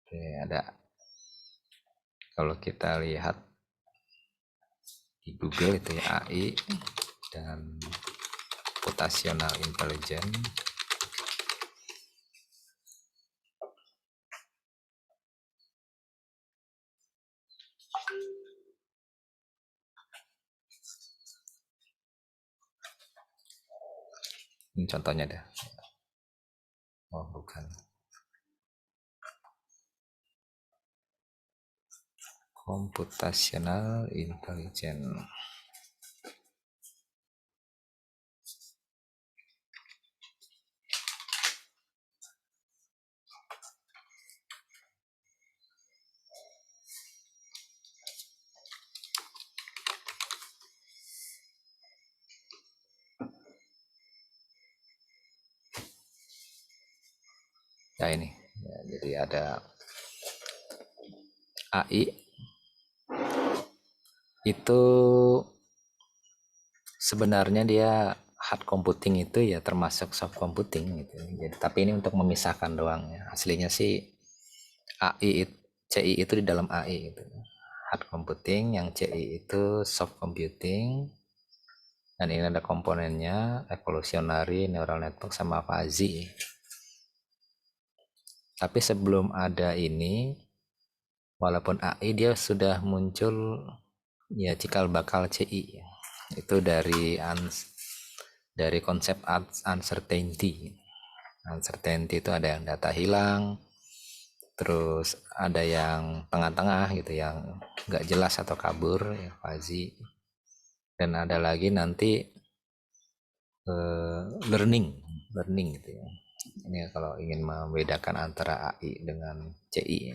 Oke, ada, kalau kita lihat di Google itu ya, AI dan computational intelligence. Ini contohnya deh. Oh, bukan. Computational intelligence. Ya ini. Ya, jadi ada AI itu sebenarnya dia hard computing itu ya termasuk soft computing gitu. Jadi tapi ini untuk memisahkan doang ya. Aslinya sih CI itu di dalam AI gitu. Hard computing, yang CI itu soft computing. Dan ini ada komponennya evolutionary neural network sama fuzzy. Tapi sebelum ada ini, walaupun AI dia sudah muncul ya cikal bakal CI. Itu dari konsep uncertainty. Uncertainty itu ada yang data hilang, terus ada yang tengah-tengah gitu, yang nggak jelas atau kabur, ya fuzzy. Dan ada lagi nanti learning gitu ya. Ini kalau ingin membedakan antara AI dengan CI.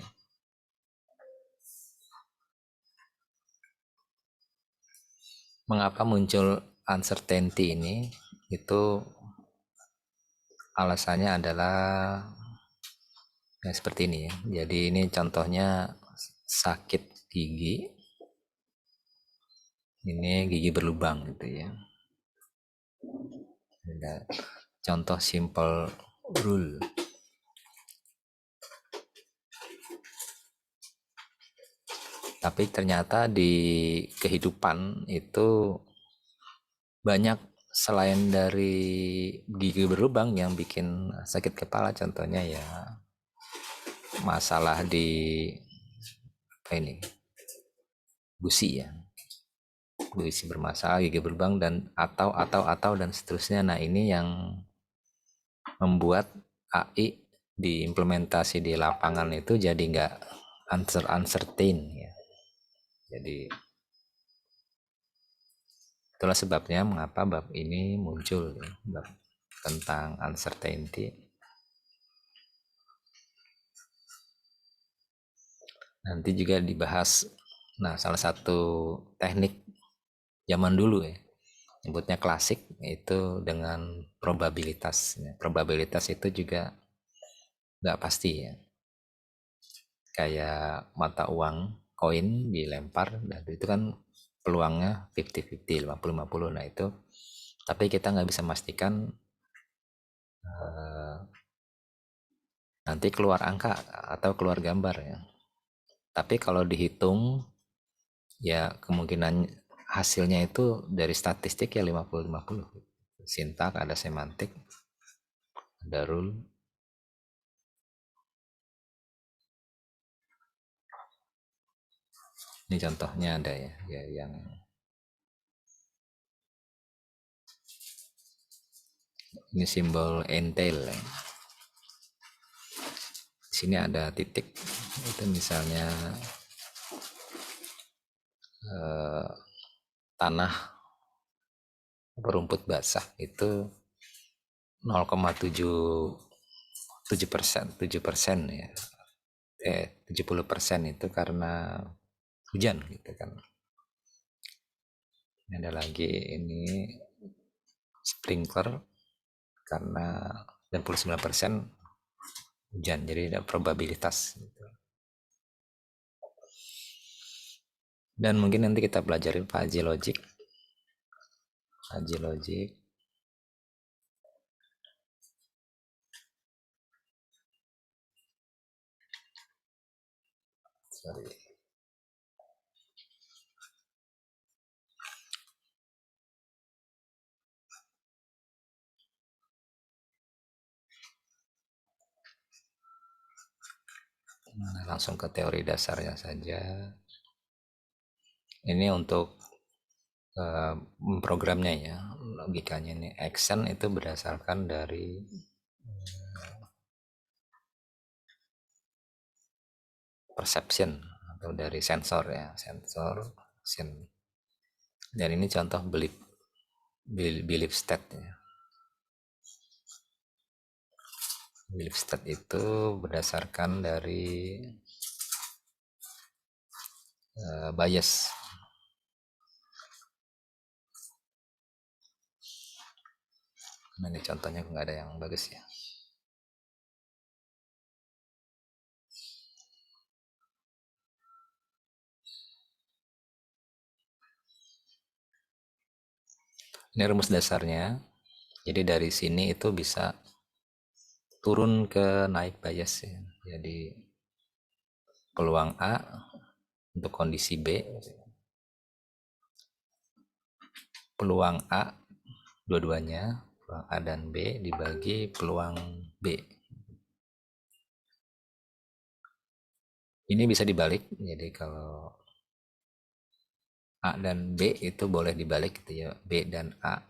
Mengapa muncul uncertainty ini? Itu alasannya adalah ya seperti ini ya. Jadi ini contohnya sakit gigi. Ini gigi berlubang gitu ya. Ada contoh simple rule. Tapi ternyata di kehidupan itu banyak selain dari gigi berlubang yang bikin sakit kepala. Contohnya ya masalah di apa ini, gusi ya, gusi bermasalah, gigi berlubang, dan atau dan seterusnya. Nah ini yang membuat AI diimplementasi di lapangan itu jadi nggak uncertain ya. Jadi itulah sebabnya mengapa bab ini muncul, bab tentang uncertainty. Nanti juga dibahas, nah salah satu teknik zaman dulu ya, nyebutnya klasik, itu dengan probabilitas. Probabilitas itu juga nggak pasti ya, kayak mata uang koin dilempar dan itu kan peluangnya 50-50, 50-50. Nah itu, tapi kita nggak bisa memastikan nanti keluar angka atau keluar gambar ya. Tapi kalau dihitung ya kemungkinan hasilnya itu dari statistik ya 50-50. Sintak, ada semantik, ada rule. Ini contohnya ada ya yang ini simbol entail ya. Di sini ada titik, itu misalnya tanah berumput basah itu 0,77%, 7% ya. 70% itu karena hujan gitu kan. Ini ada lagi ini sprinkler karena 99% hujan, jadi ada probabilitas gitu. Dan mungkin nanti kita pelajarin fuzzy logic. Fuzzy logic Sorry. Langsung ke teori dasarnya saja. Ini untuk programnya ya, logikanya ini action itu berdasarkan dari perception atau dari sensor ya, sensor action. Dan ini contoh belief state ya. Belief state itu berdasarkan dari bias. Nah, ini contohnya nggak ada yang bagus ya. Ini rumus dasarnya. Jadi dari sini itu bisa turun ke naik bias ya. Jadi peluang A untuk kondisi B, peluang A dua-duanya, peluang A dan B dibagi peluang B. Ini bisa dibalik, jadi kalau A dan B itu boleh dibalik gitu ya, B dan A.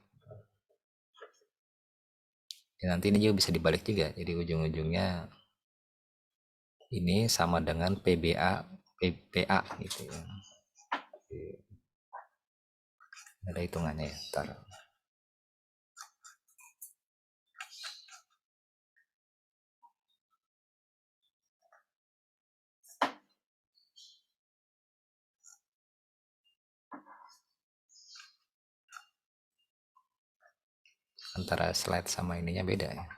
Dan nanti ini juga bisa dibalik juga, jadi ujung-ujungnya ini sama dengan PBA, PPA gitu ya. Ada hitungannya ya, ntar. Antara slide sama ininya beda ya.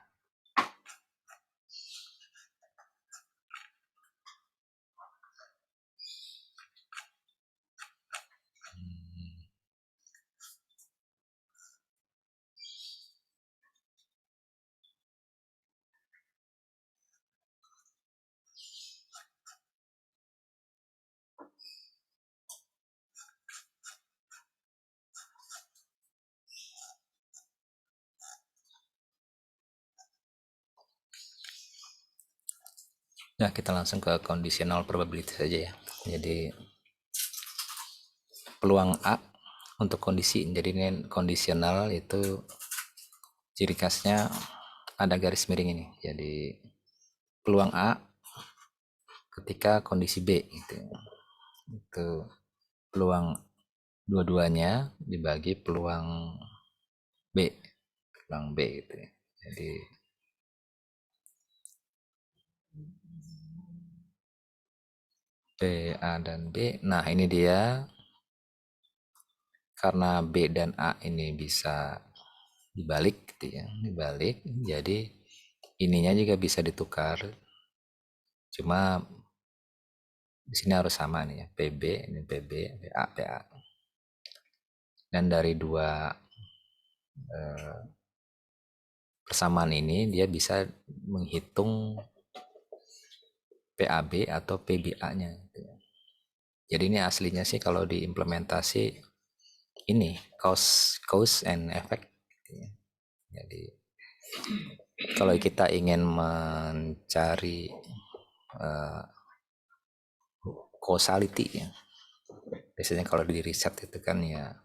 Nah, kita langsung ke conditional probability saja ya. Jadi peluang A untuk kondisi. Jadi ini kondisional itu ciri khasnya ada garis miring ini. Jadi peluang A ketika kondisi B gitu. Itu peluang dua-duanya dibagi peluang B. Peluang B gitu ya. Jadi B, A dan B. Nah, ini dia karena B dan A ini bisa dibalik gitu ya, dibalik. Jadi ininya juga bisa ditukar. Cuma di sini harus sama nih ya, PB ini PB, PA PA. Dan dari dua persamaan ini dia bisa menghitung PAB atau PBA-nya. Gitu ya. Jadi ini aslinya sih kalau diimplementasi ini cause and effect. Gitu ya. Jadi kalau kita ingin mencari causality ya, biasanya kalau di riset itu kan ya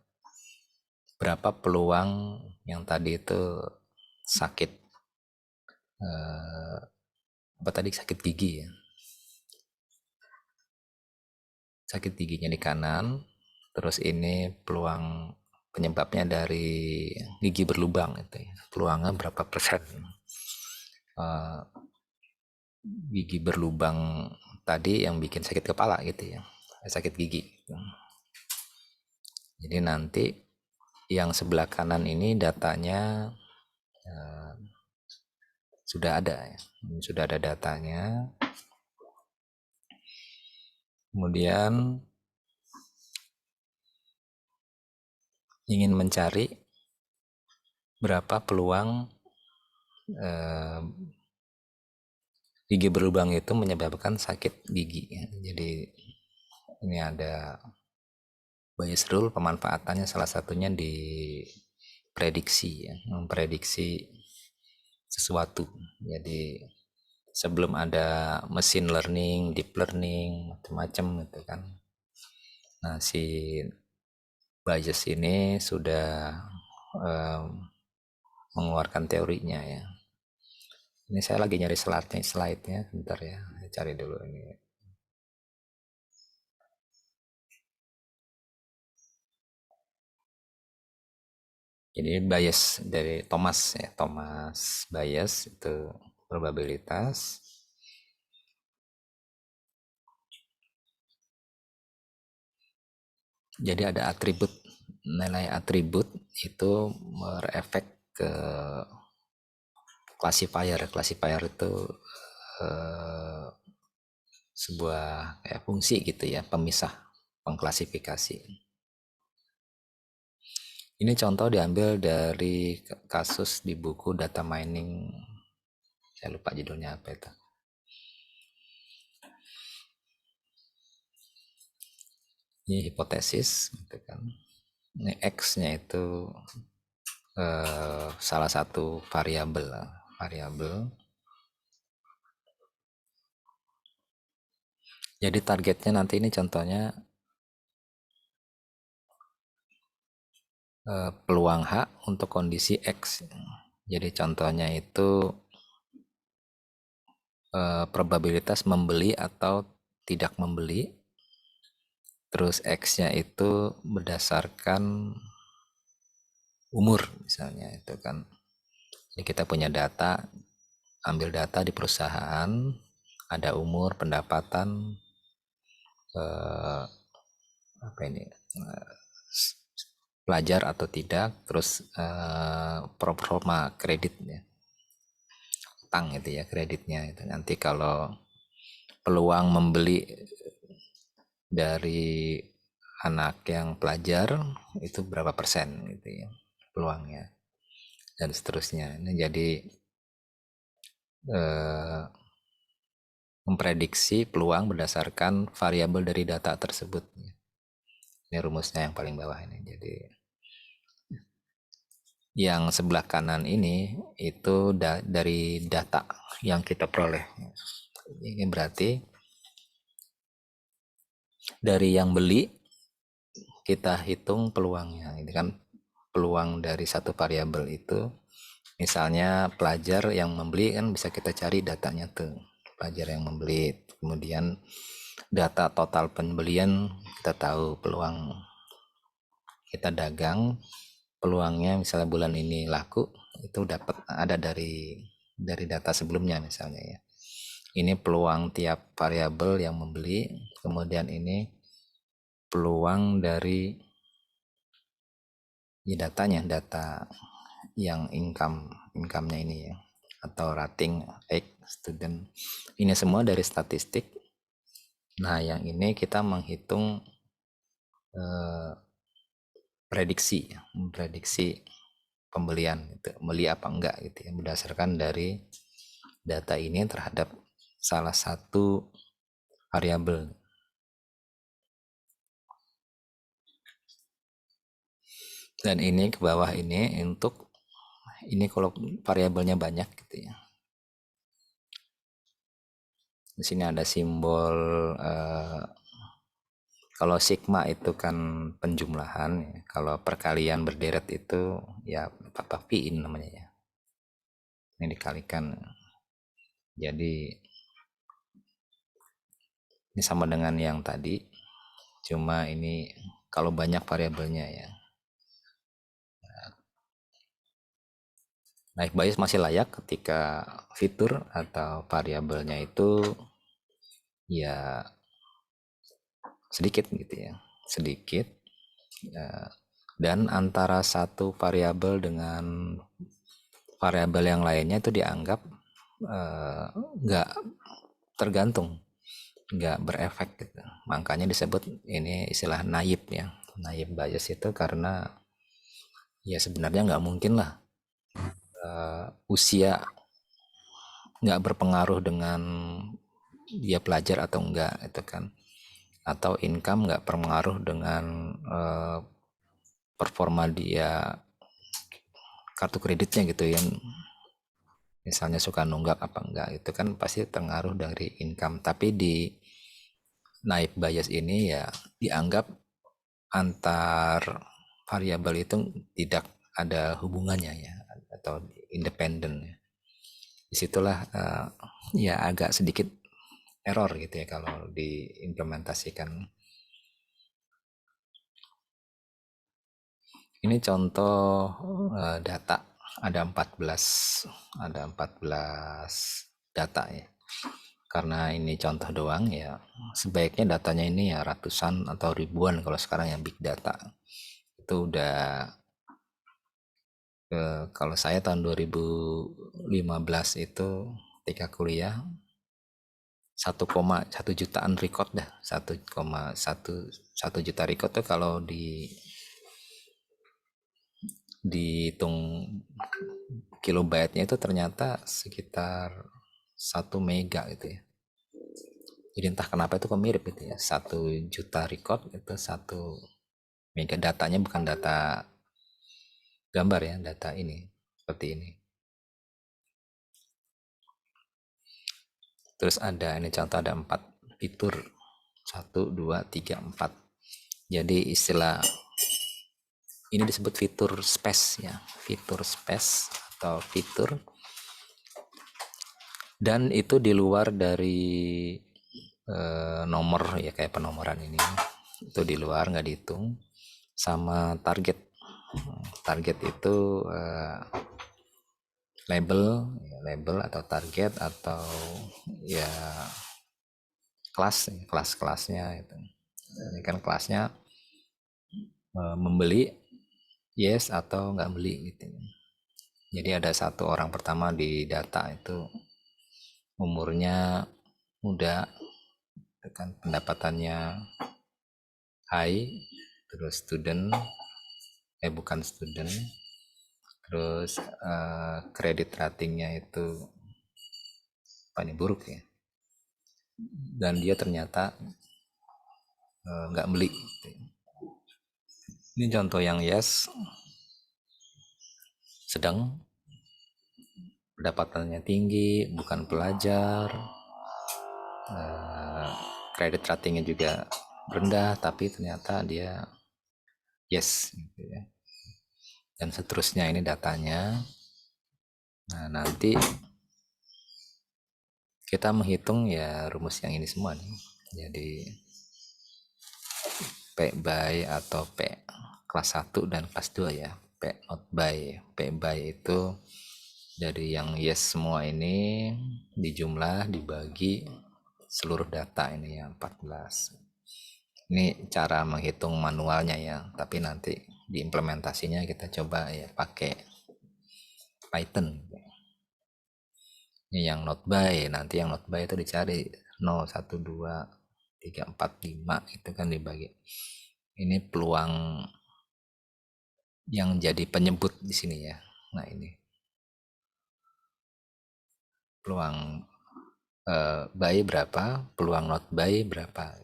berapa peluang yang tadi itu sakit apa tadi sakit gigi ya, sakit giginya di kanan, terus ini peluang penyebabnya dari gigi berlubang itu ya, peluangnya berapa persen. Gigi berlubang tadi yang bikin sakit kepala gitu ya, sakit gigi. Jadi nanti yang sebelah kanan ini datanya sudah ada ya, sudah ada datanya. Kemudian ingin mencari berapa peluang gigi berlubang itu menyebabkan sakit gigi ya. Jadi Ini ada bias rule, pemanfaatannya salah satunya di prediksi ya, memprediksi sesuatu. Jadi sebelum ada machine learning, deep learning, macam-macam gitu kan. Nah, si Bayes ini sudah mengeluarkan teorinya ya. Ini saya lagi nyari slide-nya, bentar ya, saya cari dulu ini. Jadi Bayes dari Thomas ya, Thomas Bayes itu probabilitas. Jadi ada atribut, nilai atribut itu berefek ke classifier. Classifier itu eh, sebuah kayak fungsi gitu ya, pemisah, pengklasifikasi. Ini contoh diambil dari kasus di buku data mining, saya lupa judulnya apa itu. Ini hipotesis gitu kan. Ini X-nya itu salah satu variabel. Jadi targetnya nanti ini contohnya peluang H untuk kondisi X. Jadi contohnya itu probabilitas membeli atau tidak membeli. Terus X-nya itu berdasarkan umur misalnya itu kan. Jadi kita punya data, ambil data di perusahaan, ada umur, pendapatan, apa ini, pelajar atau tidak, terus performa kreditnya, utang itu ya, kreditnya itu. Nanti kalau peluang membeli dari anak yang pelajar itu berapa persen gitu ya peluangnya, dan seterusnya. Ini jadi memprediksi peluang berdasarkan variabel dari data tersebut. Ini rumusnya yang paling bawah ini. Jadi yang sebelah kanan ini itu dari data yang kita peroleh. Ini berarti dari yang beli kita hitung peluangnya. Ini kan peluang dari satu variabel itu. Misalnya pelajar yang membeli kan bisa kita cari datanya tuh. Pelajar yang membeli, kemudian data total pembelian kita tahu, peluang kita dagang, peluangnya misalnya bulan ini laku itu dapat ada dari data sebelumnya misalnya ya. Ini peluang tiap variabel yang membeli, kemudian ini peluang dari ya datanya, data yang income-nya ini ya, atau rating student. Ini semua dari statistik. Nah, yang ini kita menghitung prediksi pembelian gitu, beli apa enggak gitu ya, berdasarkan dari data ini terhadap salah satu variabel. Dan ini ke bawah ini untuk ini kalau variabelnya banyak gitu ya. Di sini ada simbol kalau sigma itu kan penjumlahan ya. Kalau perkalian berderet itu ya apa P-in namanya ya. Ini dikalikan. Jadi ini sama dengan yang tadi, cuma ini kalau banyak variabelnya ya. Naik bias masih layak ketika fitur atau variabelnya itu ya sedikit gitu ya, sedikit ya, dan antara satu variabel dengan variabel yang lainnya itu dianggap nggak tergantung, nggak berefek gitu. Makanya disebut ini istilah naib ya, naib bias itu karena ya sebenarnya nggak mungkin lah usia nggak berpengaruh dengan dia pelajar atau enggak itu kan. atau income nggak berpengaruh dengan performa dia kartu kreditnya gitu ya, misalnya suka nunggak apa enggak, itu kan pasti terpengaruh dari income. Tapi di naik bias ini ya dianggap antar variabel itu tidak ada hubungannya ya, atau independen. Disitulah ya agak sedikit error gitu ya kalau diimplementasikan. Ini contoh data, ada 14 data ya. Karena ini contoh doang ya, sebaiknya datanya ini ya ratusan atau ribuan kalau sekarang yang big data. Itu udah kalau saya tahun 2015 itu ketika kuliah 1,1 jutaan record dah, 1,1 juta record tuh kalau dihitung kilobyte-nya itu ternyata sekitar 1 mega gitu ya. Jadi entah kenapa itu kok mirip gitu ya, 1 juta record itu 1 mega. Datanya bukan data gambar ya, data ini seperti ini. Terus ada ini contoh, ada 4 fitur, 1 2 3 4. Jadi istilah ini disebut fitur space ya, fitur space atau fitur, dan itu di luar dari nomor ya, kayak penomoran ini itu di luar, nggak dihitung. Sama target itu label atau target atau ya kelasnya itu. Ini kan kelasnya membeli yes atau nggak beli gitu. Jadi ada satu orang pertama di data itu umurnya muda, kan pendapatannya high, terus bukan student, terus kredit ratingnya itu paling buruk ya, dan dia ternyata nggak beli gitu. Ini contoh yang yes, sedang, pendapatannya tinggi, bukan pelajar, kredit ratingnya juga rendah, tapi ternyata dia yes gitu ya. Dan seterusnya ini datanya. Nah nanti kita menghitung ya rumus yang ini semua nih. Jadi P by atau P kelas 1 dan kelas 2 ya. P not by. P by itu dari yang yes semua ini dijumlah dibagi seluruh data ini ya 14. Ini cara menghitung manualnya ya, tapi nanti diimplementasinya kita coba ya pakai Python. Ini yang not by, nanti yang not by itu dicari 0, 1, 2, 3, 4, 5 itu kan dibagi. Ini peluang yang jadi penyebut di sini ya. Nah ini peluang buy berapa, peluang not buy berapa.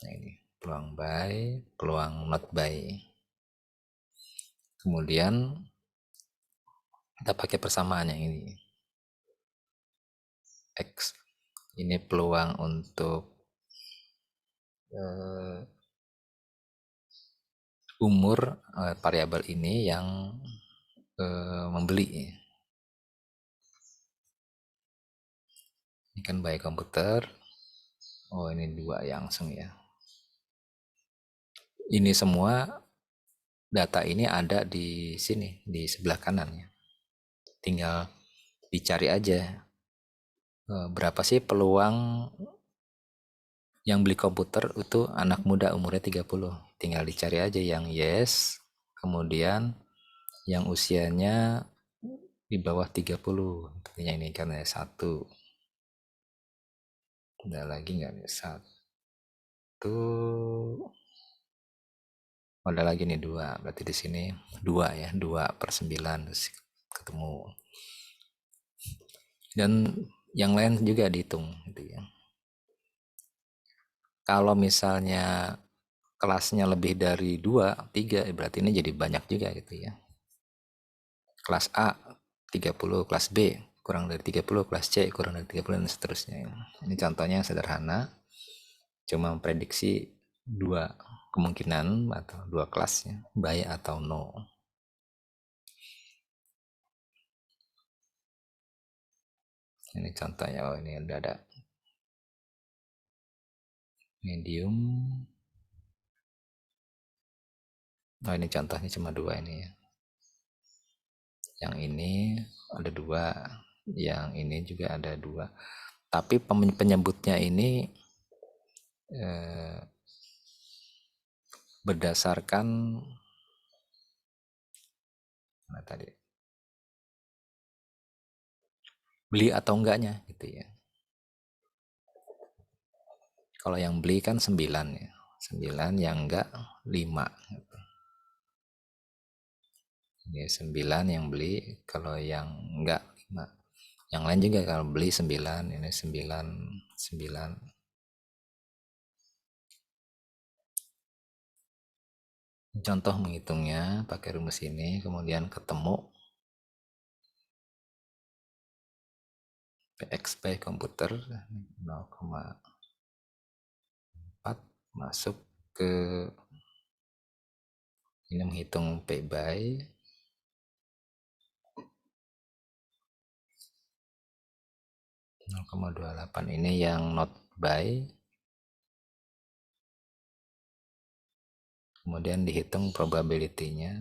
Nah ini peluang buy, peluang not buy. Kemudian kita pakai persamaan yang ini. X. Ini peluang untuk umur variabel ini yang membeli. Ini kan by komputer. Oh ini 2 yang langsung ya. Ini semua data ini ada di sini, di sebelah kanan ya. Tinggal dicari aja berapa sih peluang yang beli komputer itu anak muda umurnya 30. Tinggal dicari aja yang yes, kemudian yang usianya di bawah 30. Artinya ini kan ya 1. Ada lagi nggak nih? 1. Ada lagi nih 2. Berarti di sini 2 ya, 2/9 terus ketemu. Dan yang lain juga dihitung gitu ya. Kalau misalnya kelasnya lebih dari 2, 3, berarti ini jadi banyak juga gitu ya. Kelas A 30, kelas B kurang dari 30, kelas C kurang dari 30 dan seterusnya. Ini contohnya yang sederhana, cuma memprediksi dua kemungkinan atau dua kelasnya, baik atau no. Ini contohnya, oh ini udah ada medium. Oh ini contohnya cuma dua ini ya. Yang ini ada dua, yang ini juga ada dua. Tapi penyebutnya ini berdasarkan mana tadi, beli atau enggaknya gitu ya. Kalau yang beli kan 9 ya, 9, yang enggak 5 gitu. Ini 9 yang beli, kalau yang enggak 5. Yang lain juga kalau beli 9, ini 9, 9. Contoh menghitungnya pakai rumus ini, kemudian ketemu PX by komputer 0,4 masuk ke ini, menghitung P by 0,28. Ini yang not by, kemudian dihitung probability-nya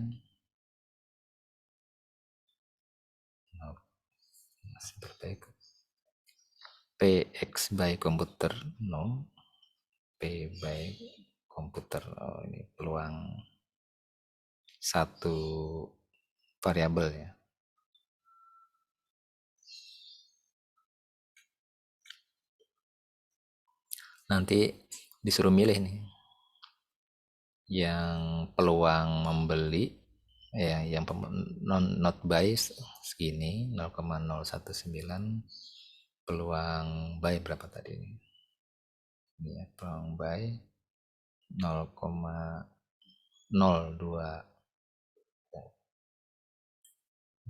seperti itu. PX by komputer 0, P by komputer, oh ini peluang satu variabel ya. Nanti disuruh milih nih, yang peluang membeli ya, yang not buy segini 0,019, peluang buy berapa tadi ini? Ini ya, peluang buy 0,02.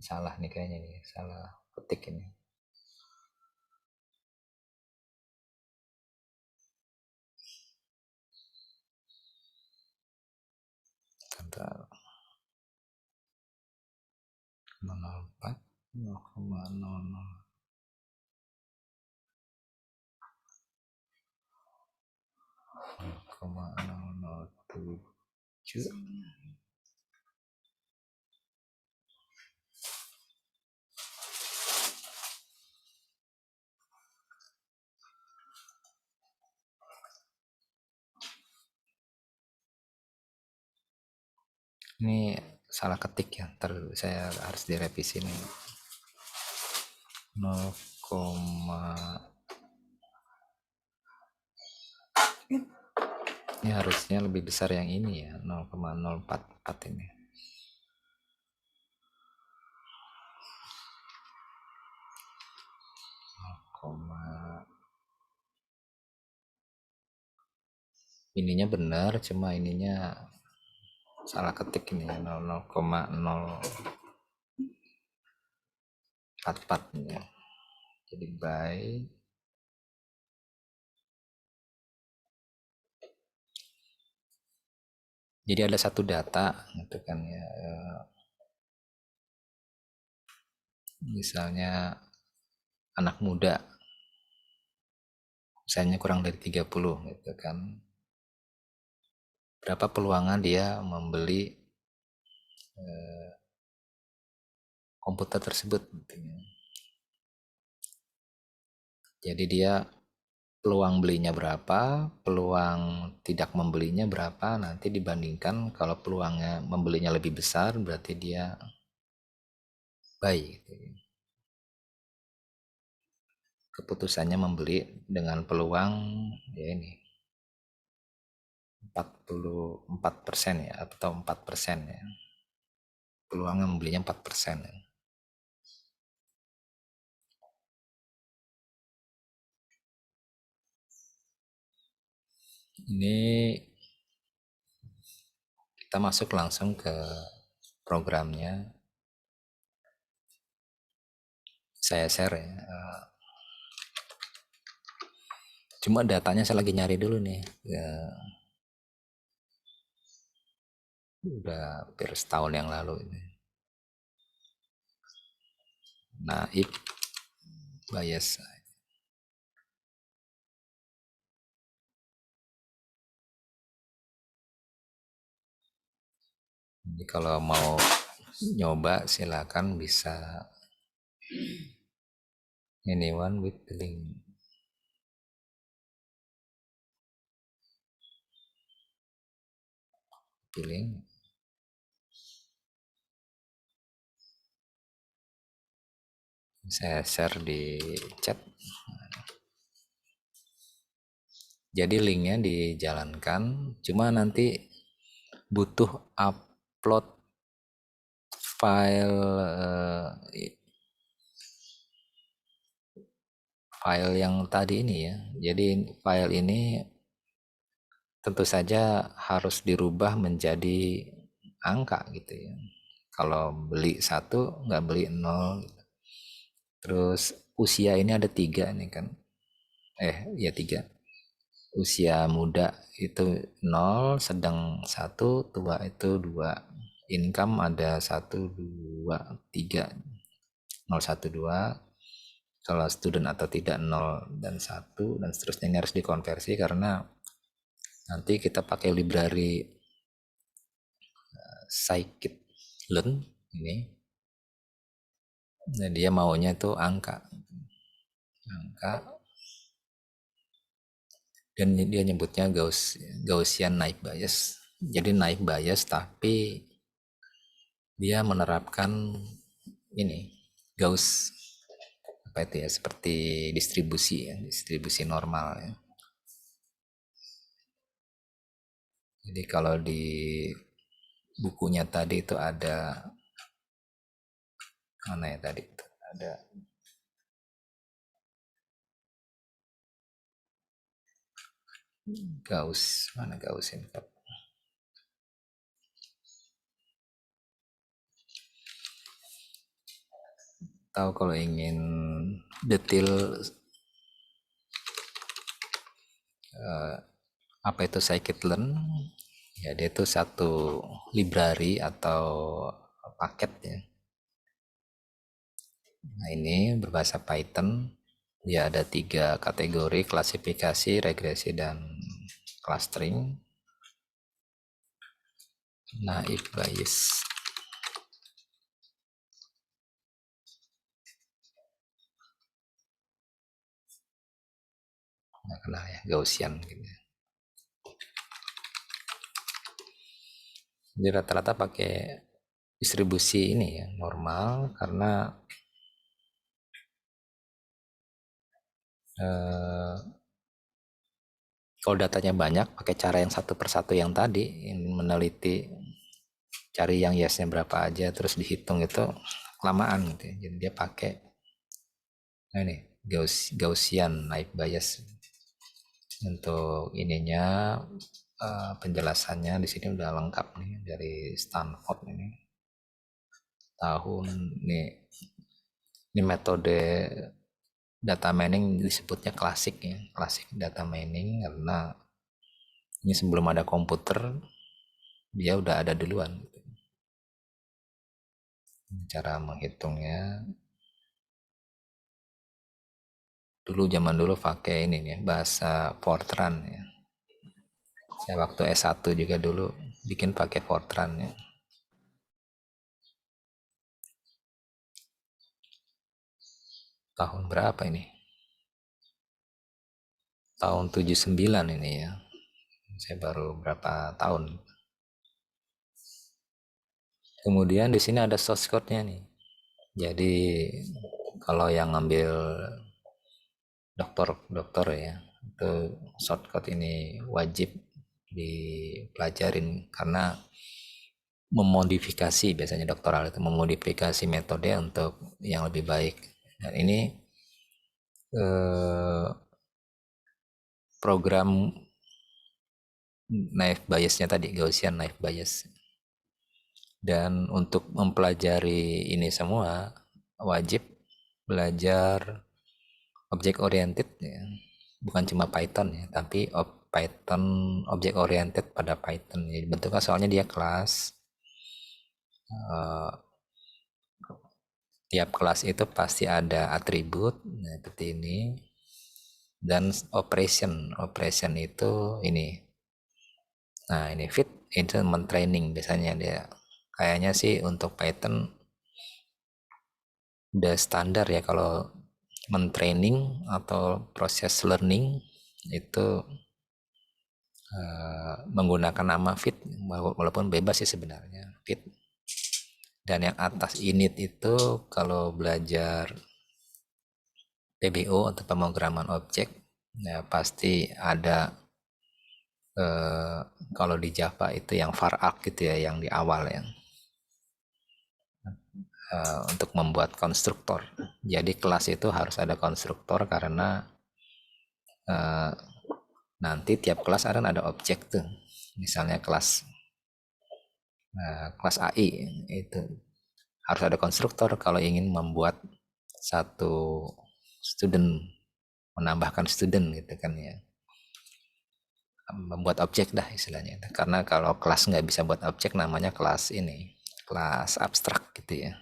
Salah nih kayaknya nih, salah ketik ini. Bentar. 0,04, 0,00. 0,007. Ini salah ketik ya, ntar saya harus direvisi nih. 0, ini harusnya lebih besar yang ini ya, 0,044 ini. Ininya benar, cuma ininya salah ketik ini ya, 0,044 ya. Jadi by jadi ada satu data gitu kan ya, misalnya anak muda misalnya kurang dari 30 gitu kan, berapa peluangan dia membeli komputer tersebut gitu ya. Jadi dia peluang belinya berapa, peluang tidak membelinya berapa, nanti dibandingkan. Kalau peluangnya membelinya lebih besar berarti dia buy gitu. Keputusannya membeli dengan peluang ya ini 44% ya, atau 4% ya, peluangnya membelinya 4% ya. Ini kita masuk langsung ke programnya. Saya share ya. Cuma datanya saya lagi nyari dulu nih. Ya, udah hampir setahun yang lalu ini. Naib Bayes. Jadi kalau mau nyoba silakan bisa anyone with the link. Link. Saya share di chat. Jadi linknya dijalankan, cuma nanti butuh upload file file yang tadi ini ya. Jadi file ini tentu saja harus dirubah menjadi angka gitu ya. Kalau beli 1 nggak beli 0. Terus usia ini ada 3 nih kan. Ya 3. Usia muda itu 0, sedang 1, tua itu 2. Income ada 1, 2, 3. 0, 1, 2. Kalau student atau tidak 0 dan 1, dan seterusnya. Ini harus dikonversi karena nanti kita pakai library scikit-learn ini. Nah, dia maunya itu angka dan dia nyebutnya Gaussian naive Bayes. Jadi naive Bayes tapi dia menerapkan ini Gauss, apa itu ya, seperti distribusi normal ya. Jadi kalau di bukunya tadi itu ada mana ya tadi itu ada Gauss, mana Gauss ini? Tahu kalau ingin detail apa itu scikit-learn, ya dia itu satu library atau paket ya. Nah ini berbahasa Python, dia ada 3 kategori: klasifikasi, regresi, dan clustering. Naive Bayes. Nah, kenal ya, Gaussian gitu. Jadi rata-rata pakai distribusi ini ya, normal, karena kalau datanya banyak pakai cara yang satu persatu yang tadi, meneliti cari yang yesnya berapa aja terus dihitung, itu kelamaan gitu ya. Jadi dia pakai ini Gaussian naive Bayes. Untuk ininya penjelasannya di sini udah lengkap nih dari Stanford ini. Tahun ini metode data mining disebutnya klasik ya, klasik data mining, karena ini sebelum ada komputer dia udah ada duluan. Cara menghitungnya zaman dulu pakai ini nih, bahasa Fortran ya. Saya waktu S1 juga dulu bikin pakai Fortran ya. Tahun berapa ini? Tahun 79 ini ya. Saya baru berapa tahun. Kemudian di sini ada source code-nya nih. Jadi kalau yang ngambil dokter ya, itu shortcut ini wajib dipelajarin, karena memodifikasi, biasanya doktoral itu memodifikasi metode untuk yang lebih baik. Dan ini program naive biasnya tadi, Gaussian naive bias. Dan untuk mempelajari ini semua wajib belajar object oriented ya. Bukan cuma Python ya, tapi Python object oriented pada Python. Jadi bentuknya soalnya dia kelas. Tiap kelas itu pasti ada atribut nah, seperti ini. Dan operation itu ini. Nah ini fit itu training biasanya dia. Kayaknya sih untuk Python udah standar ya kalau mentraining atau proses learning itu menggunakan nama fit walaupun bebas sih sebenarnya fit. Dan yang atas init itu kalau belajar PBO atau pemrograman objek ya pasti ada kalau di Java itu yang var arc gitu ya yang di awal yang untuk membuat konstruktor. Jadi kelas itu harus ada konstruktor karena nanti tiap kelas ada objek tuh. Misalnya kelas AI itu harus ada konstruktor kalau ingin membuat satu student, menambahkan student gitu kan ya, membuat objek dah istilahnya. Karena kalau kelas nggak bisa buat objek namanya kelas ini, kelas abstrak gitu ya.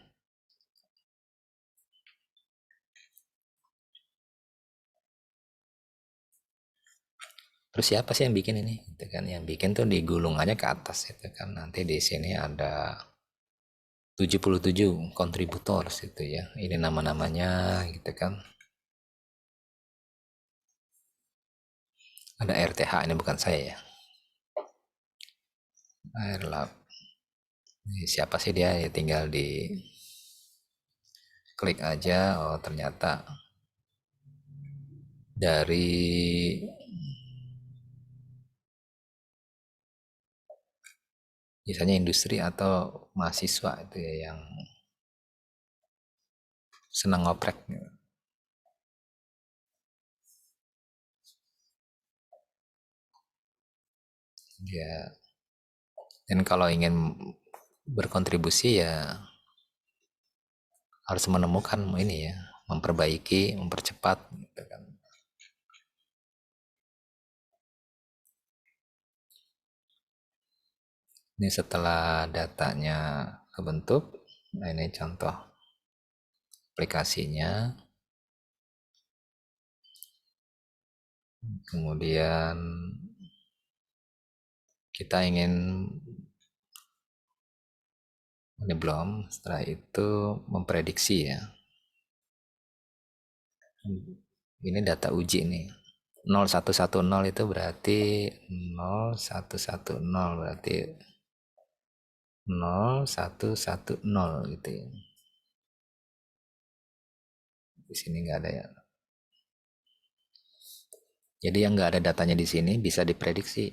Terus siapa sih yang bikin ini? Gitu kan, yang bikin tuh digulungannya ke atas itu kan. Nanti di sini ada 77 kontributor itu ya. Ini nama-namanya gitu kan. Ada RTH, ini bukan saya ya. Airlab. Ini siapa sih dia? Ya tinggal di klik aja. Oh ternyata dari biasanya industri atau mahasiswa itu ya yang senang ngoprek. Ya, dan kalau ingin berkontribusi ya harus menemukan ini ya, memperbaiki, mempercepat gitu kan. Ini setelah datanya kebentuk, nah ini contoh aplikasinya. Kemudian kita ingin ini belum, setelah itu memprediksi ya. Ini data uji nih. 0110 itu berarti 0110 berarti 0110 gitu ya. Di sini nggak ada ya. Jadi yang nggak ada datanya di sini bisa diprediksi.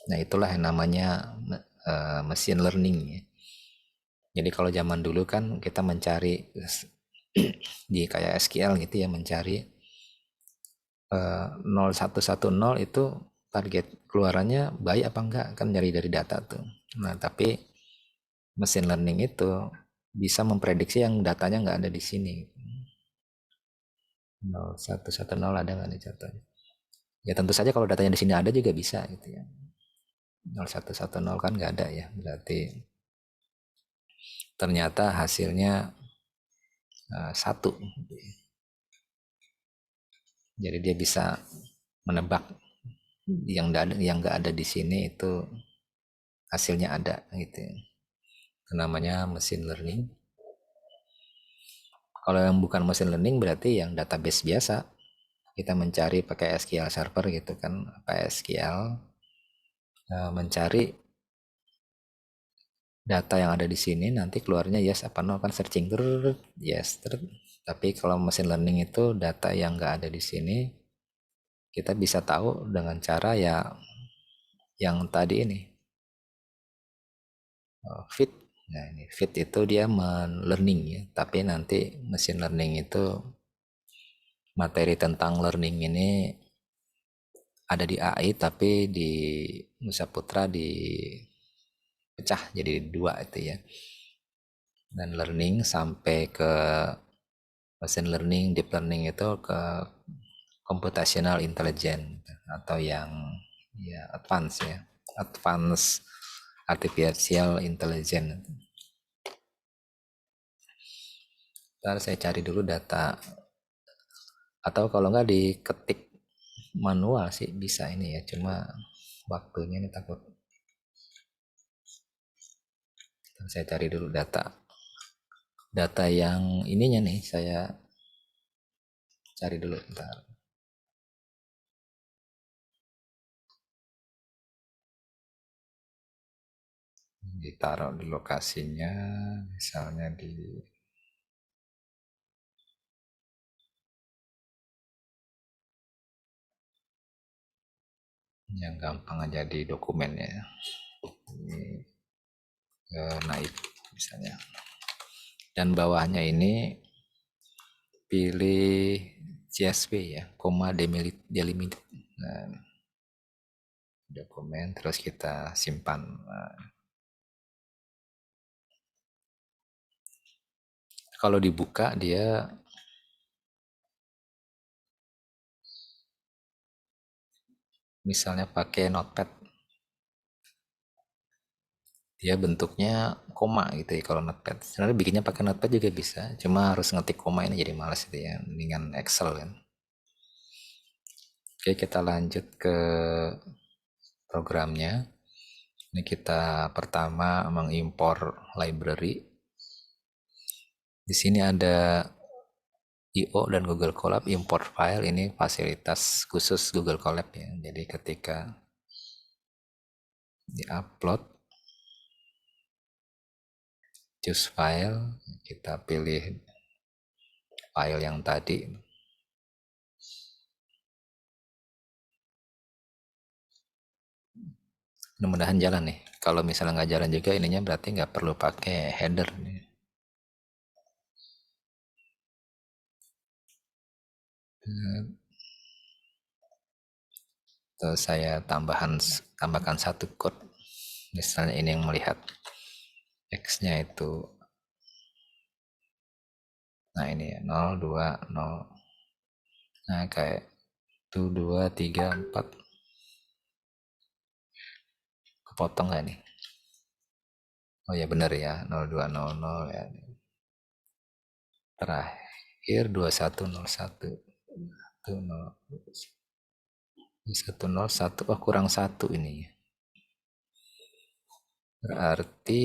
Nah itulah yang namanya machine learning ya. Jadi kalau zaman dulu kan kita mencari di kayak SQL gitu ya, mencari 0110 itu target keluarannya baik apa enggak, kan nyari dari data tuh. Nah tapi machine learning itu bisa memprediksi yang datanya nggak ada di sini. 0110 ada nggak nih contohnya? Ya tentu saja kalau datanya di sini ada juga bisa gitu ya. 0110 kan nggak ada ya, berarti ternyata hasilnya 1. Jadi dia bisa menebak yang nggak ada di sini itu hasilnya ada gitu ya. Itu namanya machine learning. Kalau yang bukan machine learning berarti yang database biasa. Kita mencari pakai SQL Server gitu kan, pakai SQL mencari data yang ada di sini, nanti keluarnya yes apa no, kan searching terus yes terus. Tapi kalau machine learning itu data yang nggak ada di sini kita bisa tahu dengan cara ya yang tadi ini fit. Nah ini fit itu dia learning ya, tapi nanti machine learning itu materi tentang learning ini ada di AI tapi di Nusa Putra dipecah jadi dua itu ya. Dan learning sampai ke machine learning, deep learning itu ke computational intelligence atau yang ya advance ya, advance artificial intelligence. Ntar saya cari dulu data, atau kalau nggak diketik manual sih bisa ini ya, cuma waktunya ini takut. Saya cari dulu data yang ininya nih, saya cari dulu bentar. Ditaruh di lokasinya, misalnya di yang gampang aja di dokumennya. Ini naik misalnya. Dan bawahnya ini pilih CSV ya, koma delimited. Nah, dokumen terus kita simpan. Nah, kalau dibuka dia misalnya pakai notepad, dia bentuknya koma gitu ya kalau notepad. Sebenarnya bikinnya pakai notepad juga bisa, cuma harus ngetik koma ini jadi males itu ya, mendingan Excel kan. Oke, kita lanjut ke programnya. Ini kita pertama mengimpor library. Di sini ada I/O dan Google Colab. Import file ini fasilitas khusus Google Colab ya. Jadi ketika di-upload, choose file, kita pilih file yang tadi. Mudah-mudahan jalan nih. Kalau misalnya nggak jalan juga ininya berarti nggak perlu pakai header nih. Terus saya tambahkan satu code. Misalnya ini yang melihat X-nya itu, nah ini ya, 0, 2, 0. Nah kayak 1, 2, 3, 4. Kepotong nggak nih? Oh ya benar ya, 0200 ya. Terakhir 2101. 2101, oh kurang satu ini. Berarti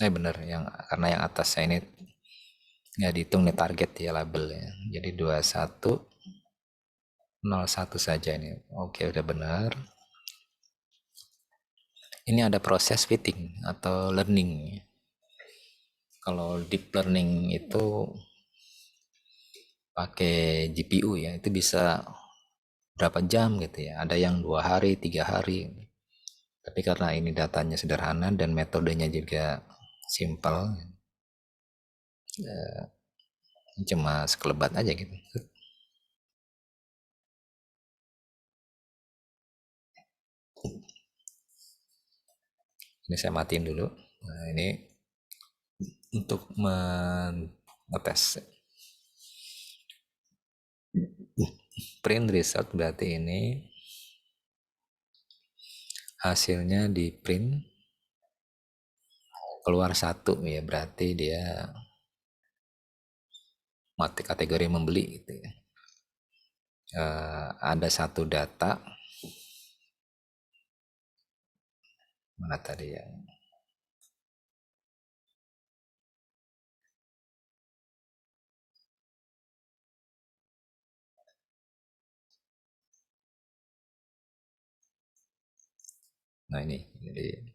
benar yang karena yang atasnya ini nggak dihitung nih target ya labelnya. Jadi 2101 saja ini. Oke, udah benar. Ini ada proses fitting atau learning. Kalau deep learning itu pakai GPU ya, itu bisa berapa jam gitu ya. Ada yang 2 hari, 3 hari. Tapi karena ini datanya sederhana dan metodenya juga simple, cuma sekelebat aja gitu. Ini saya matiin dulu. Nah, ini untuk ngetes print result, berarti ini hasilnya di print keluar satu ya, berarti dia mati kategori membeli gitu ya. Ada satu data mana tadi ya, nah ini jadi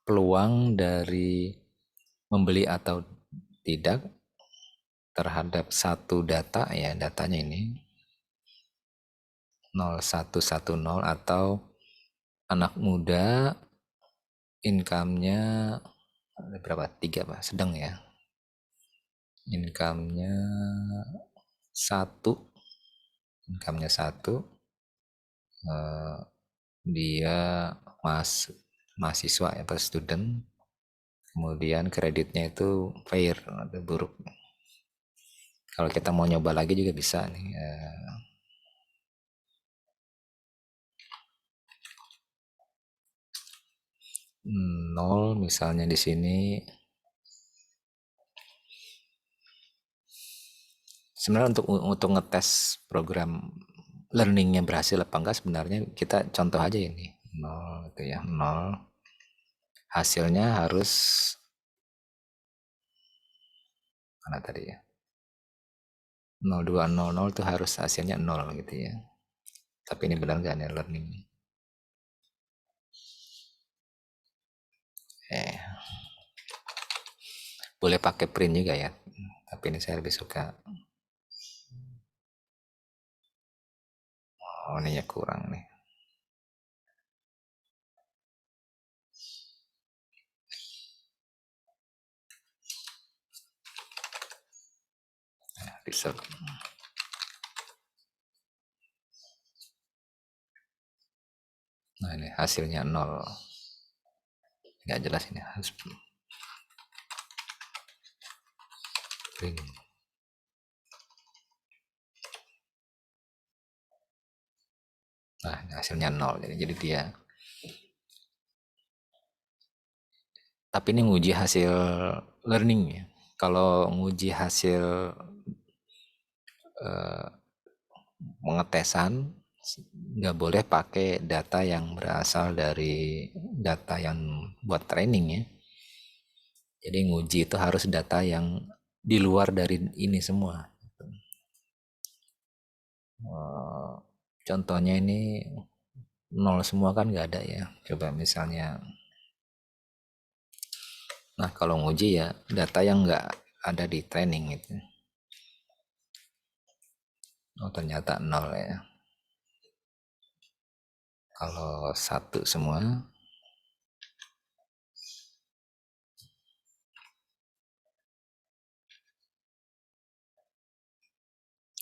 peluang dari membeli atau tidak terhadap satu data ya, datanya ini 0110 atau anak muda income-nya berapa? 3 Pak, sedang ya. Income-nya 1, income-nya 1, dia mahasiswa atau student, kemudian kreditnya itu fair atau buruk. Kalau kita mau nyoba lagi juga bisa nih. 0 misalnya di sini. Sebenarnya untuk ngetes program learningnya berhasil apa enggak, sebenarnya kita contoh aja ini 0 gitu ya, 0 hasilnya harus mana tadi ya, 0200 itu harus hasilnya 0 gitu ya. Tapi ini benar nggak nih learning? Boleh pakai print juga ya, tapi ini saya lebih suka. Oh, ini ya kurang nih. Result. Nah, ini hasilnya 0. Nggak jelas ini. Harus print. Nah, ini hasilnya 0. Jadi dia. Tapi ini nguji hasil learning ya. Kalau nguji hasil pengetesan, nggak boleh pakai data yang berasal dari data yang buat training ya. Jadi nguji itu harus data yang di luar dari ini semua. Contohnya ini 0 semua kan nggak ada ya. Coba misalnya, nah kalau nguji ya data yang nggak ada di training itu. Oh ternyata 0 ya. Kalau 1 semua,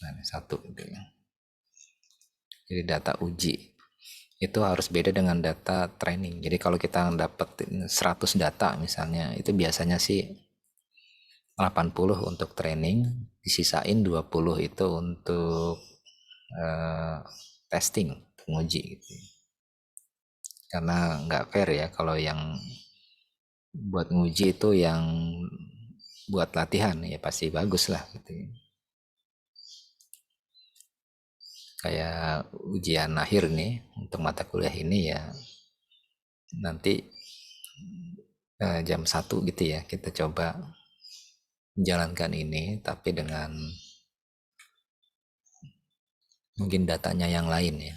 nah ini 1 gitu ya. Jadi data uji itu harus beda dengan data training. Jadi kalau kita dapat 100 data misalnya, itu biasanya sih 80 untuk training, disisain 20 itu untuk testing, nguji gitu. Karena nggak fair ya kalau yang buat nguji itu yang buat latihan ya pasti bagus lah gitu. Kayak ujian akhir nih untuk mata kuliah ini ya nanti jam 1 gitu ya kita coba menjalankan ini tapi dengan mungkin datanya yang lain ya.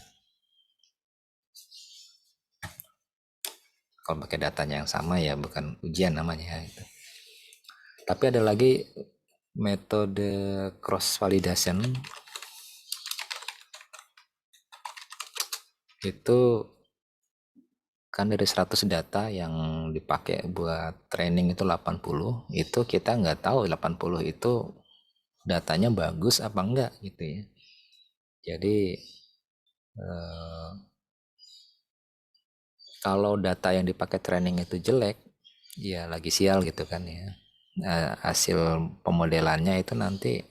Kalau pakai datanya yang sama ya bukan ujian namanya gitu. Tapi ada lagi metode cross validation, itu kan dari 100 data yang dipakai buat training itu 80, itu kita nggak tahu 80 itu datanya bagus apa enggak gitu ya. Jadi kalau data yang dipakai training itu jelek, ya lagi sial gitu kan ya. Hasil pemodelannya itu nanti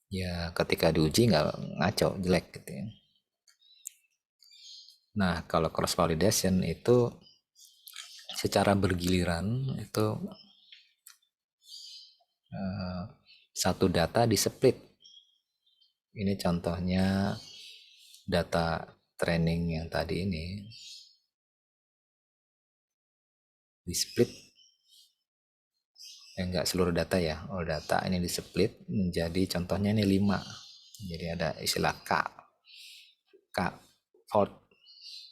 ya ketika diuji nggak ngaco, jelek gitu ya. Nah kalau cross validation itu secara bergiliran itu satu data di split. Ini contohnya data training yang tadi ini di split, enggak seluruh data ya, data ini di split menjadi contohnya ini 5. Jadi ada istilah K fault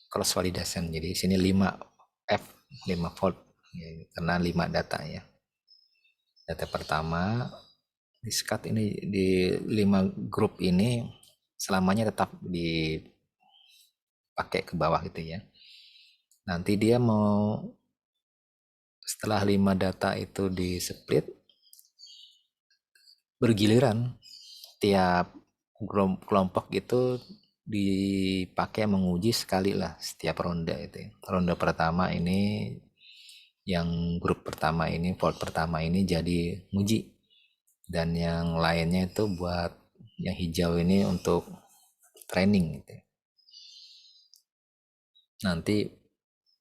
cross validation. Jadi sini 5 F, 5 fault ya, karena 5 data ya. Data pertama di skat ini di 5 grup ini selamanya tetap dipakai ke bawah gitu ya. Nanti dia mau setelah 5 data itu di split bergiliran, tiap kelompok itu dipakai menguji sekali lah setiap ronde itu ya. Ronde pertama ini yang grup pertama ini, vote pertama ini jadi nguji, dan yang lainnya itu buat yang hijau ini untuk training gitu. Nanti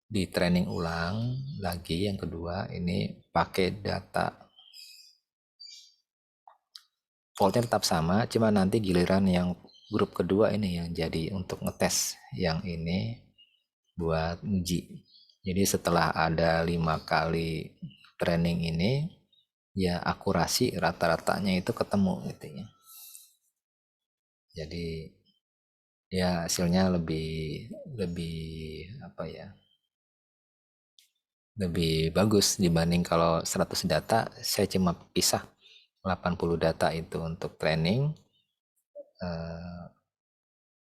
di training ulang lagi yang kedua ini pakai data voltnya tetap sama, cuma nanti giliran yang grup kedua ini yang jadi untuk ngetes yang ini buat uji. Jadi setelah ada 5 kali training ini ya akurasi rata-ratanya itu ketemu gitu ya. Jadi ya hasilnya lebih lebih apa ya? Lebih bagus dibanding kalau 100 data saya cuma pisah 80 data itu untuk training,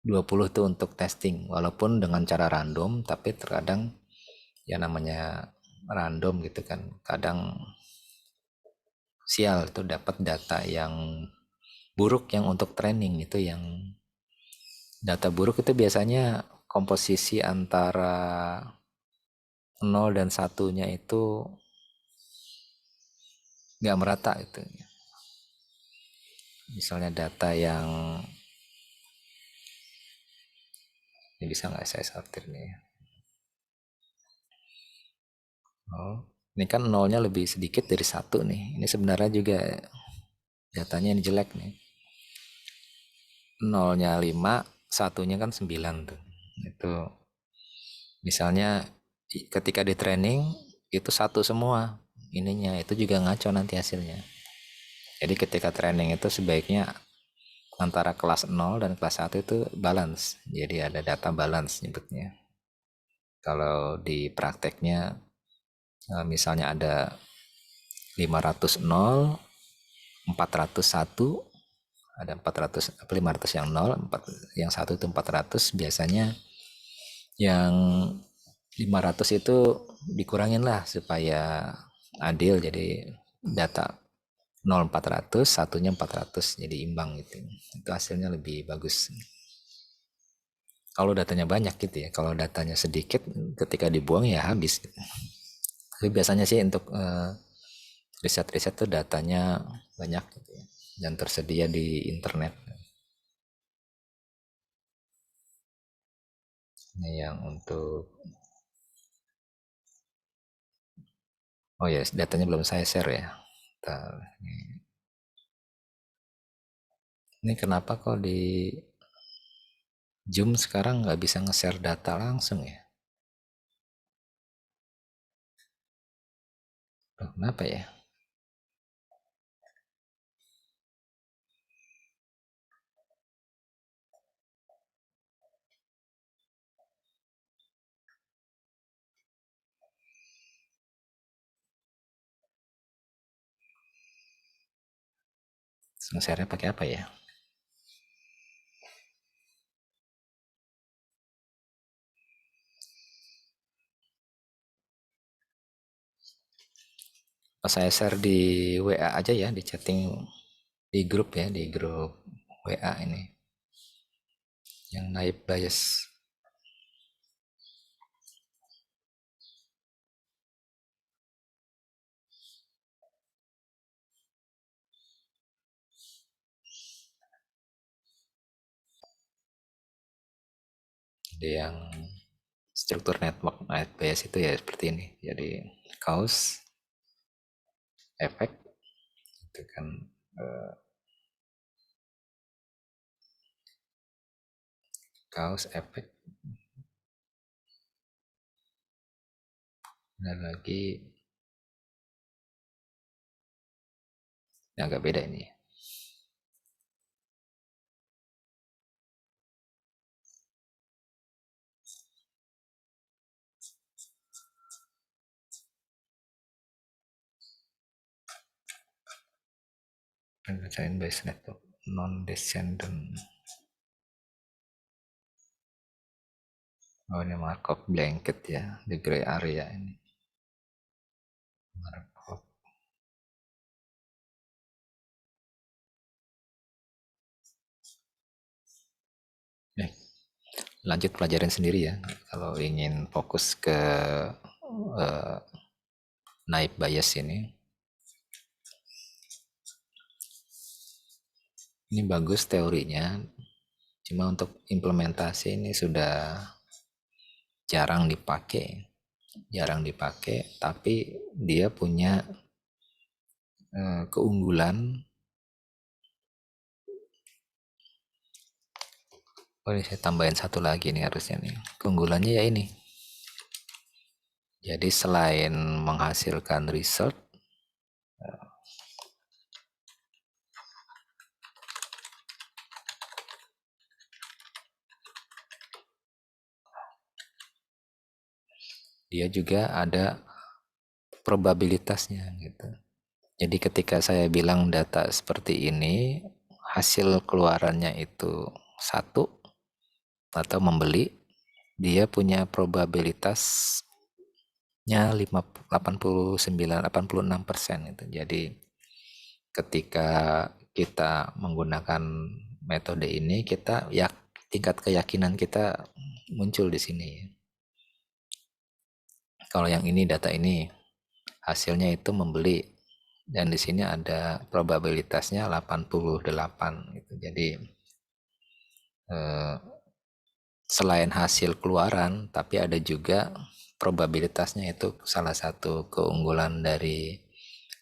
20 itu untuk testing, walaupun dengan cara random, tapi terkadang ya namanya random gitu kan, kadang sial itu dapat data yang buruk yang untuk training itu, yang data buruk itu biasanya komposisi antara nol dan satunya itu nggak merata itu. Misalnya data yang ini bisa nggak saya sortir nih. Oh, ini kan nolnya lebih sedikit dari satu nih. Ini sebenarnya juga datanya ini jelek nih. Nolnya 5, satunya kan 9 tuh. Itu misalnya ketika di training itu satu semua ininya, itu juga ngaco nanti hasilnya. Jadi ketika training itu sebaiknya antara kelas 0 dan kelas 1 itu balance. Jadi ada data balance nyebutnya. Kalau di prakteknya misalnya ada 500 0, 401, ada 400 500 yang 0, yang satu itu 400, biasanya yang 500 itu dikurangin lah supaya adil, jadi data 0 400, satunya 400 jadi imbang gitu. Itu hasilnya lebih bagus. Kalau datanya banyak gitu ya, kalau datanya sedikit ketika dibuang ya habis gitu. Tapi biasanya sih untuk riset-riset tuh datanya banyak gitu ya, dan tersedia di internet. Ini yang untuk oh ya, datanya belum saya share ya. Ini kenapa kok di Zoom sekarang nggak bisa nge-share data langsung ya? Loh, kenapa ya? Nge-share-nya pakai apa ya? Pas saya share di WA aja ya, di chatting di grup ya, di grup WA ini yang naib bias. Jadi yang struktur network naib bias itu ya seperti ini. Jadi cause, efek, itu kan cause, efek, dan lagi ini agak beda ini. Pencarian bias network non descendant. Oh, ini Markov blanket ya, the gray area ini. Markov. Eh, lanjut pelajarin sendiri ya. Kalau ingin fokus ke eh, naib bias ini. Ini bagus teorinya, cuma untuk implementasi ini sudah jarang dipakai. Jarang dipakai, tapi dia punya keunggulan. Oh, ini saya tambahin satu lagi nih harusnya nih. Keunggulannya ya ini. Jadi selain menghasilkan result, dia juga ada probabilitasnya gitu. Jadi ketika saya bilang data seperti ini, hasil keluarannya itu satu atau membeli, dia punya probabilitasnya 89-86% itu. Jadi ketika kita menggunakan metode ini, kita ya tingkat keyakinan kita muncul di sini. Kalau yang ini data ini hasilnya itu membeli, dan di sini ada probabilitasnya 88 gitu. Jadi selain hasil keluaran, tapi ada juga probabilitasnya, itu salah satu keunggulan dari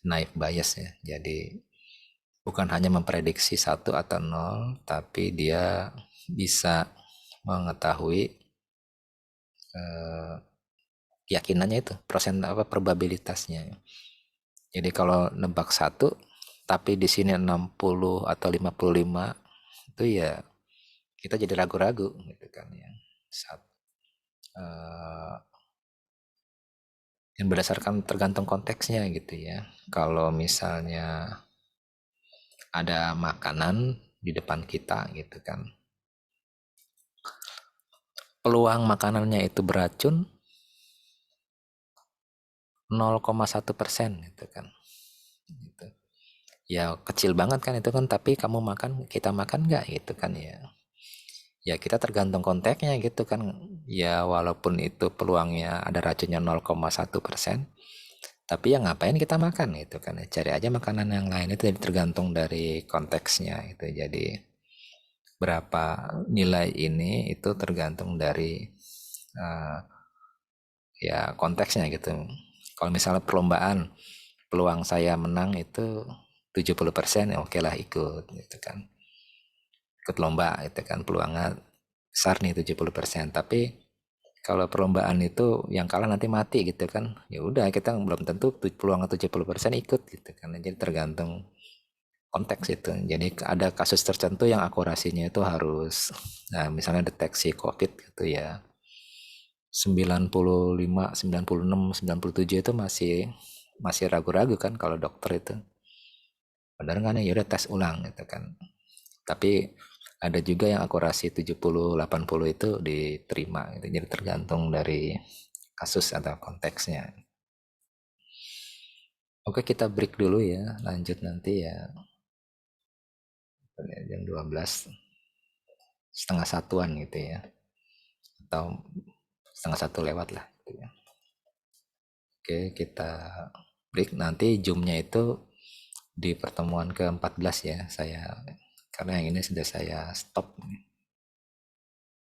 naive bias ya. Jadi bukan hanya memprediksi 1 atau 0, tapi dia bisa mengetahui keyakinannya itu, probabilitasnya. Jadi kalau nebak 1 tapi di sini 60 atau 55, itu ya kita jadi ragu-ragu gitu kan ya. Dan berdasarkan tergantung konteksnya gitu ya. Kalau misalnya ada makanan di depan kita gitu kan, peluang makanannya itu beracun 0,1% gitu kan. Gitu. Ya kecil banget kan itu kan, tapi kamu makan, kita makan nggak gitu kan ya. Ya kita tergantung konteksnya gitu kan. Ya walaupun itu peluangnya ada racunnya 0,1%, tapi ya ngapain kita makan gitu kan. Cari aja makanan yang lain, itu jadi tergantung dari konteksnya itu. Jadi berapa nilai ini itu tergantung dari uh, ya konteksnya gitu. Kalau misalnya perlombaan, peluang saya menang itu 70%, ya oke lah ikut gitu kan. Ikut lomba gitu kan, peluangnya besar nih 70%. Tapi kalau perlombaan itu yang kalah nanti mati gitu kan, ya udah kita belum tentu peluang 70% ikut gitu kan. Jadi tergantung konteks itu. Jadi ada kasus tertentu yang akurasinya itu harus, nah misalnya deteksi COVID gitu ya, 95, 96, 97 itu masih ragu-ragu kan kalau dokter itu. Benar nggak nih? Ya udah tes ulang gitu kan. Tapi ada juga yang akurasi 70, 80 itu diterima gitu. Jadi tergantung dari kasus atau konteksnya. Oke, kita break dulu ya. Lanjut nanti ya jam 12 setengah satuan gitu ya. Atau setengah satu lewat lah gitu ya. Oke, kita break. Nanti zoomnya itu di pertemuan ke-14 ya. Karena yang ini sudah saya stop.